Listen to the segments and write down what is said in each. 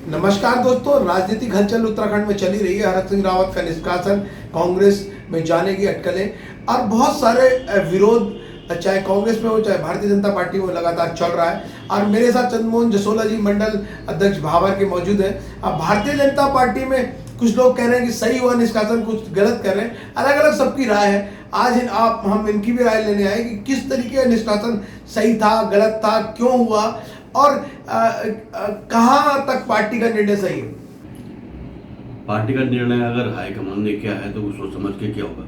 नमस्कार दोस्तों, राजनीतिक हलचल उत्तराखंड में चली रही है। हरक सिंह रावत का निष्कासन, कांग्रेस में जाने की अटकलें और बहुत सारे विरोध, चाहे कांग्रेस में हो चाहे भारतीय जनता पार्टी में, लगातार चल रहा है। और मेरे साथ चंद्रमोहन जसोला जी, मंडल अध्यक्ष भाबर के, मौजूद हैं। अब भारतीय जनता पार्टी में कुछ लोग कह रहे हैं कि सही हुआ निष्कासन, कुछ गलत कर रहे हैं। अलग अलग सबकी राय है। आज हम इनकी भी राय लेने आए कि किस तरीके का निष्कासन सही था, गलत था, क्यों हुआ और कहां तक पार्टी का निर्णय सही है। पार्टी का निर्णय अगर हाईकमान ने किया है तो वो सोच समझ के क्या होगा।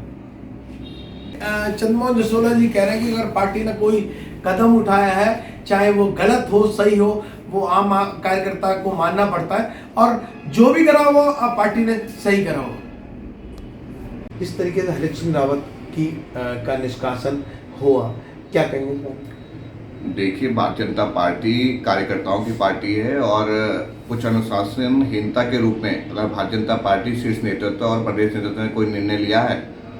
चंद्रमोहन जसोला जी कह रहे हैं कि अगर पार्टी ने कोई कदम उठाया है, चाहे वो गलत हो सही हो, वो आम कार्यकर्ता को मानना पड़ता है और जो भी करा वो पार्टी ने सही करा हो। इस तरीके से हरक सिंह रावत की का निष्कासन हुआ, क्या कहेंगे? देखिए, भारतीय जनता पार्टी कार्यकर्ताओं की पार्टी है और कुछ अनुशासनहीनता के रूप में अगर भारतीय जनता पार्टी शीर्ष नेतृत्व और प्रदेश नेतृत्व ने कोई निर्णय लिया है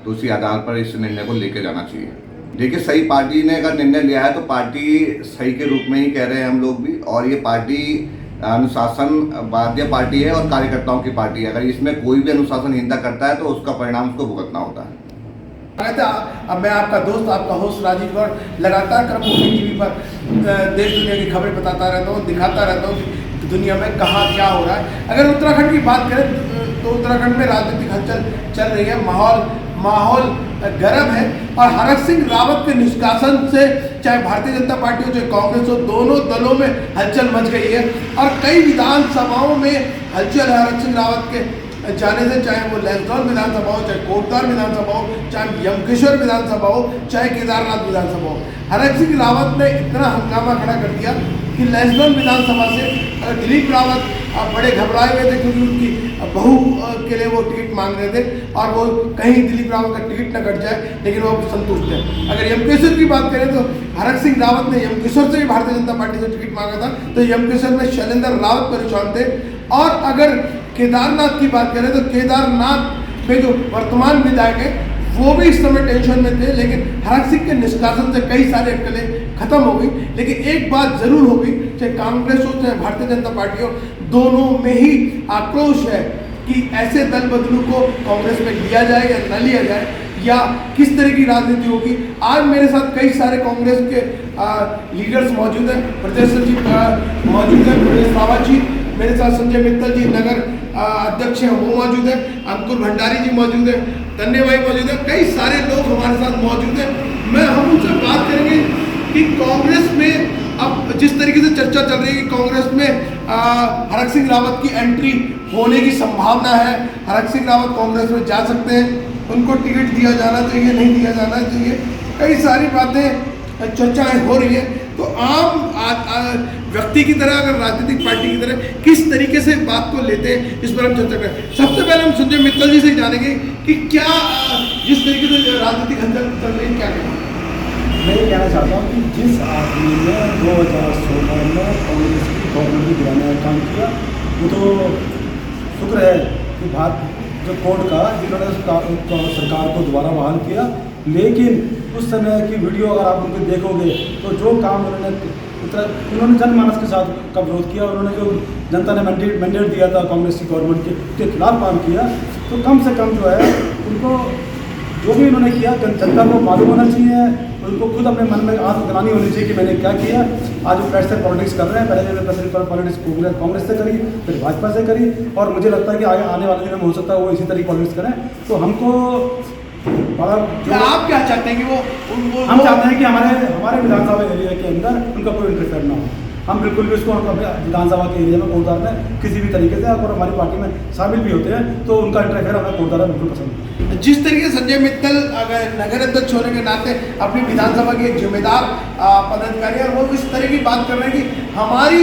तो उसी आधार पर इस निर्णय को लेकर जाना चाहिए। देखिए, सही पार्टी ने अगर निर्णय लिया है तो पार्टी सही के रूप में ही कह रहे हैं हम लोग भी, और ये पार्टी अनुशासनवादी पार्टी है और कार्यकर्ताओं की पार्टी है। अगर इसमें कोई भी अनुशासनहीनता करता है तो उसका परिणाम उसको भुगतना होता है। अब मैं आपका दोस्त, आपका होस्ट राजीव गौड़, लगातार क्रममुखी टीवी पर देश दुनिया की खबरें बताता रहता हूँ, दिखाता रहता हूँ कि दुनिया में कहाँ क्या हो रहा है। अगर उत्तराखंड की बात करें तो उत्तराखंड में राजनीतिक हलचल चल रही है, माहौल गर्म है। और हरक सिंह रावत के निष्कासन से चाहे भारतीय जनता पार्टी हो चाहे कांग्रेस हो, दोनों दलों में हलचल मच गई है और कई विधानसभाओं में हलचल है हरक सिंह रावत के जाने से, चाहे वो लैंसडौन विधानसभा हो, चाहे कोटद्वार विधानसभा हो, चाहे यमकेश्वर विधानसभा हो, चाहे केदारनाथ विधानसभा हो। हरक सिंह रावत ने इतना हंगामा खड़ा कर दिया कि लैंसडौन विधानसभा से दिलीप रावत बड़े घबराए हुए थे क्योंकि उनकी बहू के लिए वो टिकट मांग रहे थे और वो कहीं दिलीप रावत का टिकट न कट जाए, लेकिन वो संतुष्ट है। अगर यमकेश्वर की बात करें तो हरक सिंह रावत ने यमकेश्वर से भी भारतीय जनता पार्टी से टिकट मांगा था, तो यमकेश्वर में शैलेंद्र रावत परेशान थे। और अगर केदारनाथ की बात करें तो केदारनाथ में जो वर्तमान विधायक है वो भी इस समय टेंशन में थे, लेकिन हरक सिंह के निष्कासन से कई सारे अटकलें खत्म हो गई। लेकिन एक बात जरूर होगी, चाहे कांग्रेस हो चाहे भारतीय जनता पार्टी हो, दोनों में ही आक्रोश है कि ऐसे दल बदलू को कांग्रेस में लिया जाए या न लिया जाए, या किस तरह की राजनीति होगी। आज मेरे साथ कई सारे कांग्रेस के लीडर्स मौजूद हैं। प्रदेश सचिव मौजूद हैं प्रदेश रावत जी, मेरे साथ संजय मित्तल जी नगर अध्यक्ष हैं वो मौजूद हैं, अंकुर भंडारी जी मौजूद हैं, तन्ने भाई मौजूद हैं, कई सारे लोग हमारे साथ मौजूद हैं। हम उनसे बात करेंगे कि कांग्रेस में अब जिस तरीके से चर्चा चल रही है कि कांग्रेस में हरक सिंह रावत की एंट्री होने की संभावना है, हरक सिंह रावत कांग्रेस में जा सकते हैं, उनको टिकट दिया जाना चाहिए, नहीं दिया जाना चाहिए, कई सारी बातें चर्चाएं हो रही है। तो आम व्यक्ति की तरह, अगर राजनीतिक पार्टी की तरह किस तरीके से बात को लेते हैं, इस पर हम चर्चा करें। सबसे पहले हम संजय मित्तल जी से जानेंगे कि क्या जिस तरीके से राजनीतिक हलचल चल रही है, क्या कहें? मैं ये कहना चाहता हूँ कि जिस आदमी ने 2016 में कांग्रेस की गवर्नमेंट की गिराने का काम किया, वो तो शुक्र है कि जो कोर्ट का जिन्होंने सरकार को दोबारा बहाल किया। लेकिन उस समय की वीडियो अगर आप उनको देखोगे तो जो काम उन्होंने जनमानस के साथ का विरोध किया, उन्होंने जो जनता ने मैंडेट दिया था कांग्रेस की गवर्नमेंट के खिलाफ काम किया, तो कम से कम जो है उनको जो भी उन्होंने किया जनता को मालूम होना चाहिए, उनको खुद अपने मन में आत्मग्लानि होनी चाहिए कि मैंने क्या किया। आज वो प्रेशर पॉलिटिक्स कर रहे हैं, पहले जब प्रेशर पॉलिटिक्स कांग्रेस से करी, फिर भाजपा से करी, और मुझे लगता है कि आने वाले दिनों में हो सकता है वो इसी तरह पॉलिटिक्स करें। तो हमको आप क्या चाहते हैं कि हम चाहते हैं कि हमारे विधानसभा एरिया के अंदर उनका कोई इंटरफेयर ना हो। हम बिल्कुल भी उसको अपने विधानसभा के एरिया में कोटद्वार में किसी भी तरीके से, अगर हमारी पार्टी में शामिल भी होते हैं तो उनका इंटरफेयर हमें कोटद्वार में बिल्कुल पसंद नहीं। जिस तरीके से संजय मित्तल अगर नगर अध्यक्ष होने के नाते अपनी विधानसभा के एक जिम्मेदार पदाधिकारी, और वो इस तरह की बात कर रहे हैं कि हमारी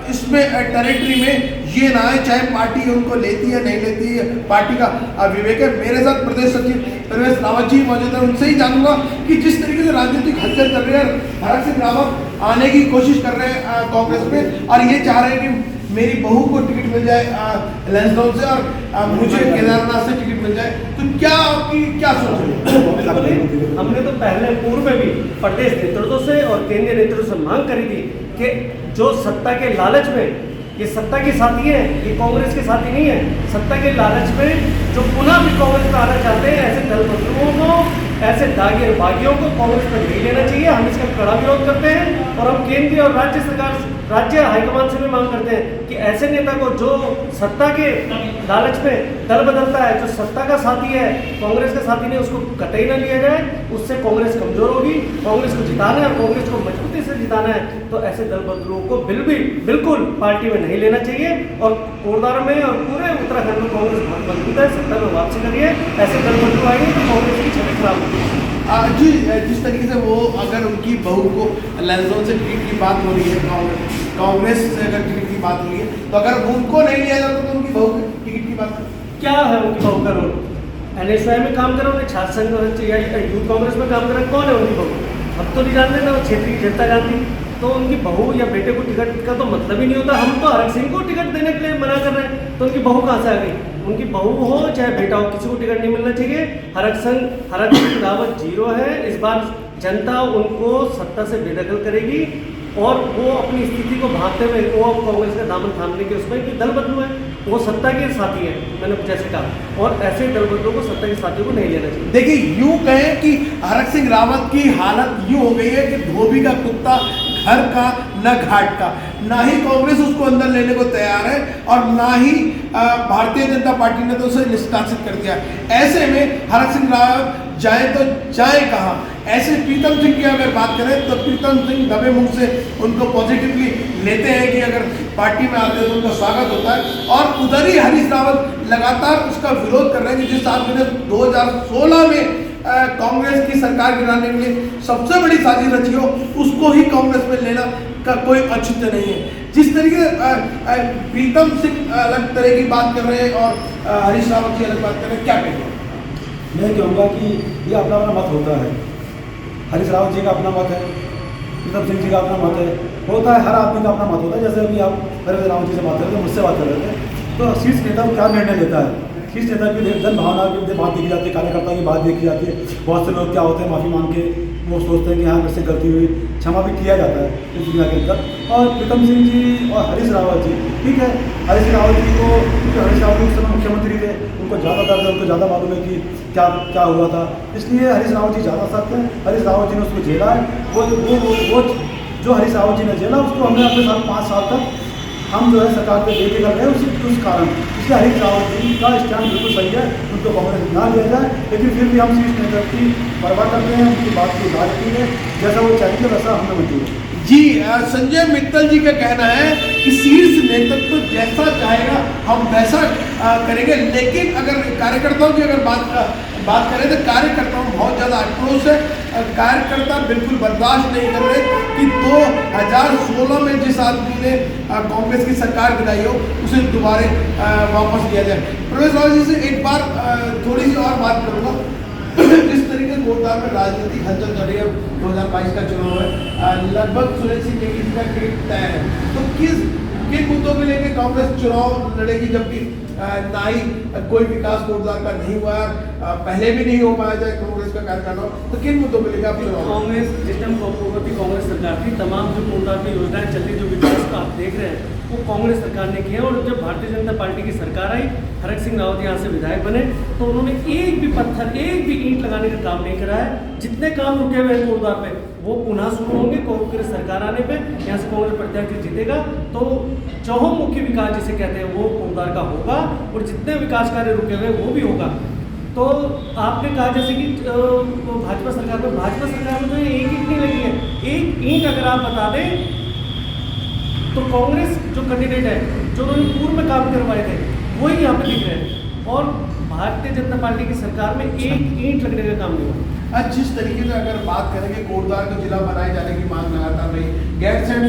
इसमें टेरिटरी में ये ना है, चाहे पार्टी उनको लेती है नहीं लेती है, पार्टी का विवेक है। मेरे साथ प्रदेश सचिव प्रदेश रावत जी मौजूद है, उनसे ही जानूंगा कि जिस तरीके से राजनीतिक हलचल चल रही है, हरक सिंह रावत आने की कोशिश कर रहे हैं कांग्रेस में और ये चाह रहे हैं कि मेरी बहू को टिकट मिल जाए लैंसडौन से और मुझे केदारनाथ से टिकट मिल जाए, तो क्या आपकी क्या सोच है? हमने तो पहले पूर्व में भी प्रदेश नेतृत्व से और केंद्रीय नेतृत्व से मांग करी थी कि जो सत्ता के लालच में ये सत्ता के साथी हैं, ये कांग्रेस के साथी नहीं है। सत्ता के लालच में जो पुनः भी कांग्रेस में आना चाहते हैं, ऐसे दल बदलुओं को, ऐसे दागिर बागियों को कांग्रेस में नहीं लेना चाहिए। हम इसका कड़ा विरोध करते हैं और हम केंद्रीय और राज्य सरकार, राज्य हाईकमान से भी मांग करते हैं कि ऐसे नेता को जो सत्ता के लालच में दल बदलता है, जो सत्ता का साथी है, कांग्रेस का साथी नहीं, उसको कतई न लिया जाए। उससे कांग्रेस कमजोर होगी। कांग्रेस को जिताना है और कांग्रेस को मजबूती से जिताना है तो ऐसे दल बदलुओं को बिल्कुल पार्टी में नहीं लेना चाहिए। और कोरदार में और पूरे उत्तराखंड में कांग्रेस बहुत मजबूत है, सत्ता में वापसी करिए। ऐसे दल बदलू आएंगे तो कांग्रेस की छवि खराब होगी। जी, जिस तरीके से वो अगर उनकी बहू को लैंसडौन से टिकट की बात हो रही है, कांग्रेस से अगर टिकट की बात हो रही है, तो अगर उनको नहीं लिया जाता तो उनकी बहू की टिकट की बात क्या है उनकी बहू का रोल? NSY में काम करा, उन्हें छात्र संघ या यूथ कांग्रेस में काम करा, कौन है उनकी बहू? अब तो नहीं जानते ना, वो क्षेत्रीय जनता जानती। तो उनकी बहू या बेटे को टिकट का तो मतलब ही नहीं होता। हम तो हरक सिंह को टिकट देने के लिए मना कर रहे हैं, तो उनकी बहू कहाँ से आ गई? उनकी बहू हो चाहे बेटा हो, किसी को टिकट नहीं मिलना चाहिए। हरक सिंह रावत जीरो है। इस बार जनता उनको सत्ता से बेदखल करेगी और वो अपनी स्थिति को भांपते हुए वो कांग्रेस का दामन थामने के उसमें कि दल बदलू है, वो सत्ता के साथी है, मैंने जैसे कहा। और ऐसे दल बदलू को, सत्ता के साथियों को नहीं लेना चाहिए। देखिए, यूं कहें कि हरक सिंह रावत की हालत यूं हो गई है कि धोबी का कुत्ता घर का न घाट का। ना ही कांग्रेस उसको अंदर लेने को तैयार है और ना ही भारतीय जनता पार्टी ने तो उसे निष्कासित कर दिया। ऐसे में हरक सिंह रावत जाए तो जाए कहाँ? ऐसे प्रीतम सिंह की अगर बात करें तो प्रीतम सिंह दबे मुंह से उनको पॉजिटिवली लेते हैं कि अगर पार्टी में आते हैं तो उनका स्वागत होता है। और उधर ही हरीश रावत लगातार उसका विरोध कर रहे हैं कि जिस आदमी ने 2016 में कांग्रेस की सरकार गिराने के लिए सबसे बड़ी साजिश रची हो, उसको ही कांग्रेस में लेना का कोई औचित्य नहीं है। जिस तरीके से प्रीतम सिंह अलग तरह की बात कर रहे हैं और हरीश रावत जी अलग बात कर रहे हैं, क्या कहेंगे? मैं कहूँगा कि ये अपना अपना मत होता है। हरीश रावत जी का अपना मत है, प्रीतम सिंह जी का अपना मत है, होता है, हर आदमी का अपना मत होता है। जैसे अभी आप हरीश रावत जी से बात कर रहे थे, मुझसे बात कर रहे थे, तो शीर्ष नेता क्या निर्णय लेता है, शीर्ष नेता की जन भावना की बात देखी जाती है, कार्यकर्ता की बात देखी जाती है। बहुत से लोग क्या होते हैं, माफ़ी मांग के वो सोचते हैं कि हाँ मेरे से गलती हुई, क्षमा भी किया जाता है इस दुनिया के अंदर। और प्रीतम सिंह जी और हरीश रावत जी, ठीक है, हरीश रावत जी को, क्योंकि हरीश रावत जी उस समय मुख्यमंत्री थे, उनको ज़्यादा दर्द है, उनको ज़्यादा मालूम है कि क्या क्या हुआ था, इसलिए हरीश रावत जी ज़्यादा सख्त हैं। हरीश रावत जी ने उसको झेला है। वो जो हरीश रावत जी ने झेला, उसको हमने अपने साथ 5 साल तक हम जो है सरकार पे लेके कर रहे हैं उस कारण। इसलिए हरीश रावत जी का स्टैंड बिल्कुल सही है, उनको कांग्रेस ना लिया जाए, लेकिन फिर भी हम शीर्ष नेता की परवाह करते हैं, उनकी बात की इजाजत है, जैसा वो चाहेंगे वैसा हमें मंजूर है। जी, संजय मित्तल जी का कहना है कि शीर्ष नेतृत्व जैसा चाहेगा हम वैसा करेंगे। लेकिन अगर कार्यकर्ताओं की अगर बात करें तो कार्यकर्ताओं में बहुत ज़्यादा आक्रोश है। कार्यकर्ता बिल्कुल बर्दाश्त नहीं कर रहे कि 2016 में जिस आदमी ने कांग्रेस की सरकार गिराई हो उसे दोबारा वापस लिया जाए। प्रवेश राव जी से एक बार थोड़ी सी और बात करूँगा। जिस तरीके से कोटदार में राजनीतिक हलचल चल रही है, 2022 का चुनाव है, लगभग सुरेश सिंह नेगी का टिकट तय है, तो किन मुद्दों को लेकर कांग्रेस चुनाव लड़ेगी, जबकि ना ही कोई विकास कोटदार का नहीं हुआ, पहले भी नहीं हो पाया जाए कांग्रेस का कार्यकाल, तो किन मुद्दों को लेकर आप चुनाव? कांग्रेस जिस टाइम कांग्रेस सरकार थी, तमाम जो कोटदार की योजनाएं चल रही, जो विकास का आप देख रहे हैं, वो कांग्रेस सरकार ने किया। और जब भारतीय जनता पार्टी की सरकार आई, हरक सिंह रावत यहाँ से विधायक बने, तो उन्होंने एक भी पत्थर, एक भी ईंट लगाने का काम नहीं करा है। जितने काम रुके हुए हैं कोटदार पे, वो पुनः शुरू होंगे कांग्रेस सरकार आने पे। यहाँ से कांग्रेस प्रत्याशी जीतेगा तो चहुमुखी विकास जिसे कहते हैं वो कोटदार का होगा, और जितने विकास कार्य रुके हुए वो भी होगा। तो आपने कहा जैसे कि भाजपा सरकार में तो एक ईंट नहीं लगी है। एक ईंट अगर आप बता दें तो कांग्रेस जो कैंडिडेट है, जो उन्होंने पूर्व में काम करवाए थे, वही यहाँ पे दिख रहे हैं। और भारतीय जनता पार्टी की सरकार में एक ईंट लगने का काम नहीं हुआ। जिस तरीके से अगर बात करेंगे, कोटद्वार को जिला बनाए जाने की मांग लगातार रही, गैरसैंण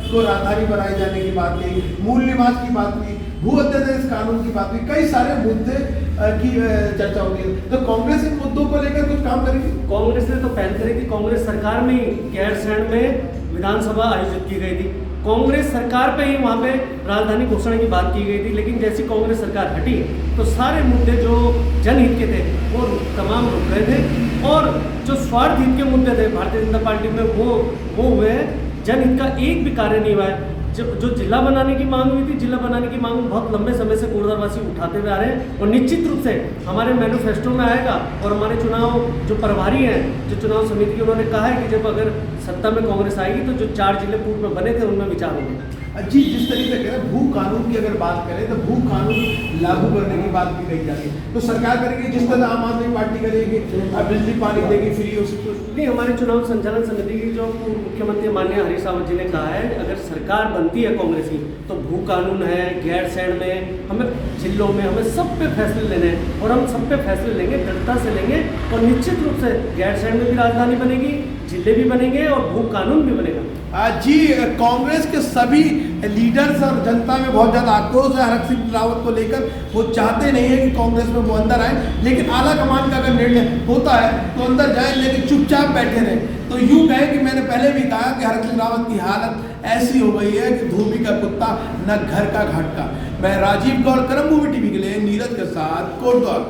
को राजधानी बनाए जाने की बात की, मूल निवास की बात की, भू अध्यादेश कानून की बात की, कई सारे मुद्दे की चर्चा होगी। तो कांग्रेस इन मुद्दों को लेकर कुछ काम करेगी? कांग्रेस ने तो पहल करी थी, कांग्रेस सरकार में ही गैरसैंण में विधानसभा आयोजित की गई थी। कांग्रेस सरकार पे ही वहाँ पे राजधानी घोषणा की बात की गई थी, लेकिन जैसी कांग्रेस सरकार हटी तो सारे मुद्दे जो जनहित के थे वो तमाम रुक गए थे, और जो स्वार्थ हित के मुद्दे थे भारतीय जनता पार्टी में वो हुए हैं। जनहित का एक भी कार्य नहीं हुआ है। जो जिला बनाने की मांग हुई थी, जिला बनाने की मांग बहुत लंबे समय से कोटद्वारवासी उठाते हुए आ रहे हैं और निश्चित रूप से हमारे मैनिफेस्टो में आएगा। और हमारे चुनाव जो प्रभारी हैं, जो चुनाव समिति के, उन्होंने कहा है कि जब अगर सत्ता में कांग्रेस आएगी तो जो 4 जिले पूर्व में बने थे उनमें विचार होगा। जी, जिस तरीके से कह रहे हैं भू कानून की अगर बात करें तो भू कानून लागू करने की बात भी कही जा रही है, तो सरकार करेगी जिस तरह आम आदमी पार्टी करेगी, बिजली पानी देगी फ्री हो सकती है। नहीं, हमारे चुनाव संचालन समिति की जो पूर्व मुख्यमंत्री माननीय हरीश रावत जी ने कहा है, अगर सरकार बनती है कांग्रेस की तो भू कानून है, गैरसैंण में, हमें जिलों में, हमें सब पे फैसले लेने हैं और हम सब पे फैसले लेंगे, दृढ़ता से लेंगे। और निश्चित रूप से गैरसैंण में भी राजधानी बनेगी, जिले भी बनेंगे और भू कानून भी बनेगा। जी, कांग्रेस के सभी लीडर्स और जनता में बहुत ज़्यादा आक्रोश है हरक सिंह रावत को लेकर। वो चाहते नहीं है कि कांग्रेस में वो अंदर आए, लेकिन आला कमान का अगर निर्णय होता है तो अंदर जाए, लेकिन चुपचाप बैठे रहे। तो यूँ कहे कि मैंने पहले भी कहा कि हरक सिंह रावत की हालत ऐसी हो गई है कि धोबी का कुत्ता न घर का घाट का। मैं राजीव गौड़, कर्मभूमि टीवी के लिए नीरज के साथ कोटद्वार।